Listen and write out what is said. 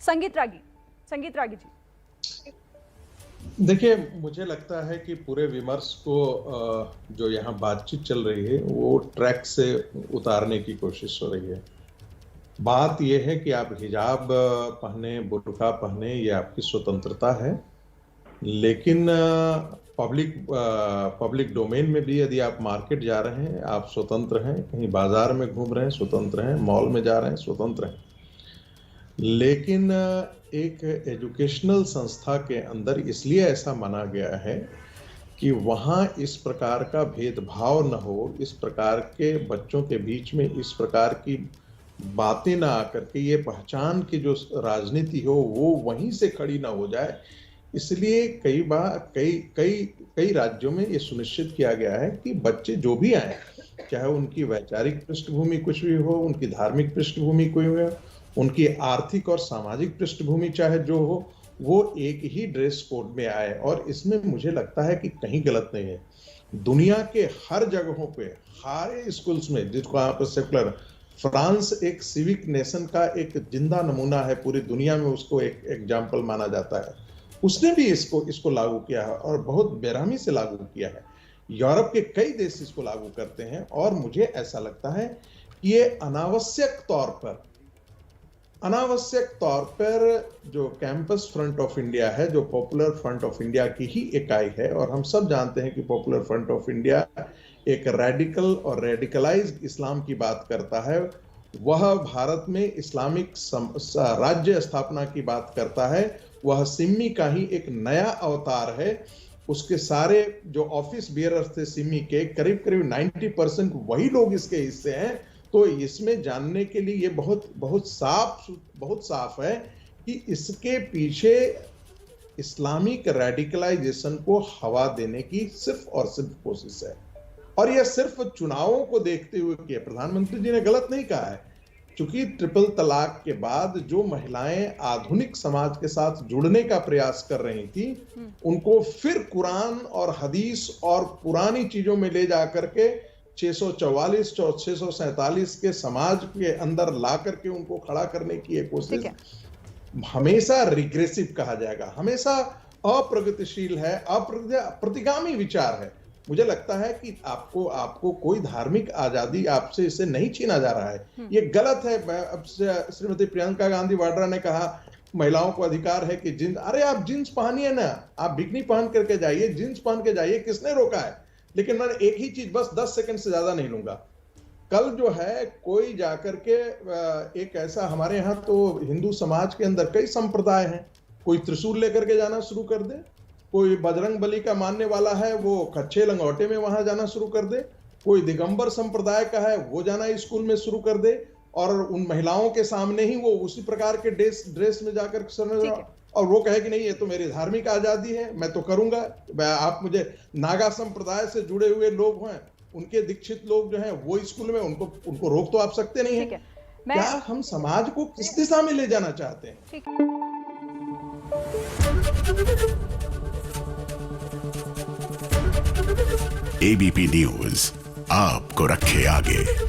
संगीत रागी जी। देखिए, मुझे लगता है कि पूरे विमर्श को जो यहाँ बातचीत चल रही है वो ट्रैक से उतारने की कोशिश हो रही है। बात यह है कि आप हिजाब पहने, बुर्का पहने, ये आपकी स्वतंत्रता है, लेकिन पब्लिक डोमेन में भी यदि आप मार्केट जा रहे हैं, आप स्वतंत्र हैं, कहीं बाजार में घूम रहे हैं स्वतंत्र हैं, मॉल में जा रहे हैं स्वतंत्र हैं। लेकिन एक एजुकेशनल संस्था के अंदर इसलिए ऐसा माना गया है कि वहाँ इस प्रकार का भेदभाव न हो, इस प्रकार के बच्चों के बीच में इस प्रकार की बातें ना आकर के ये पहचान की जो राजनीति हो वो वहीं से खड़ी ना हो जाए। इसलिए कई बार कई राज्यों में ये सुनिश्चित किया गया है कि बच्चे जो भी आए, चाहे उनकी वैचारिक पृष्ठभूमि कुछ भी हो, उनकी धार्मिक पृष्ठभूमि कोई हो, उनकी आर्थिक और सामाजिक पृष्ठभूमि चाहे जो हो, वो एक ही ड्रेस कोड में आए। और इसमें मुझे लगता है कि कहीं गलत नहीं है। दुनिया के हर जगहों पे, हर स्कूल्स में, जिसको आप सेकुलर, फ्रांस एक सिविक नेशन का एक जिंदा नमूना है, पूरी दुनिया में उसको एक एग्जाम्पल माना जाता है। उसने भी इसको लागू किया है और बहुत बेरहमी से लागू किया है। यूरोप के कई देश इसको लागू करते हैं और मुझे ऐसा लगता है कि ये अनावश्यक तौर पर जो कैंपस फ्रंट ऑफ इंडिया है, जो पॉपुलर फ्रंट ऑफ इंडिया की ही इकाई है, और हम सब जानते हैं कि पॉपुलर फ्रंट ऑफ इंडिया एक रेडिकल और रेडिकलाइज्ड इस्लाम की बात करता है। वह भारत में इस्लामिक राज्य स्थापना की बात करता है। वह सिम्मी का ही एक नया अवतार है। उसके सारे जो ऑफिस बियरर्स थे सिम्मी के, करीब 90% वही लोग इसके हिस्से हैं। तो इसमें जानने के लिए ये बहुत साफ है कि इसके पीछे इस्लामिक रेडिकलाइजेशन को हवा देने की सिर्फ और सिर्फ कोशिश है। और यह सिर्फ चुनावों को देखते हुए किया। प्रधानमंत्री जी ने गलत नहीं कहा है, क्योंकि ट्रिपल तलाक के बाद जो महिलाएं आधुनिक समाज के साथ जुड़ने का प्रयास कर रही थी, उनको फिर कुरान और हदीस और पुरानी चीजों में ले जाकर के 644 और 647 के समाज के अंदर ला करके उनको खड़ा करने की एक कोशिश हमेशा रिग्रेसिव कहा जाएगा, हमेशा अप्रगतिशील है, प्रतिगामी विचार है। मुझे लगता है कि आपको कोई धार्मिक आजादी आपसे इसे नहीं छीना जा रहा है। ये गलत है। अब श्रीमती प्रियंका गांधी वाड्रा ने कहा महिलाओं को अधिकार है कि जींस, अरे आप जींस पहनिए ना, आप बिकनी पहन करके जाइए, जींस पहन के जाइए, किसने रोका है? लेकिन मैं एक ही चीज, बस 10 सेकंड से ज्यादा नहीं लूंगा। कल जो है कोई जाकर के एक ऐसा, हमारे यहाँ तो हिंदू समाज के अंदर कई संप्रदाय हैं, कोई त्रिशूल लेकर के जाना शुरू कर दे, कोई बजरंग बली का मानने वाला है वो कच्छे लंगोटे में वहां जाना शुरू कर दे, कोई दिगंबर संप्रदाय का है वो जाना स्कूल में शुरू कर दे, और उन महिलाओं के सामने ही वो उसी प्रकार के ड्रेस में जाकर और वो कहे कि नहीं ये तो मेरी धार्मिक आजादी है, मैं तो करूंगा। आप मुझे नागा संप्रदाय से जुड़े हुए लोग हैं, उनके दीक्षित लोग जो हैं वो स्कूल में, उनको रोक तो आप सकते नहीं है। क्या हम समाज को किस दिशा में ले जाना चाहते हैं? एबीपी न्यूज आपको रखे आगे।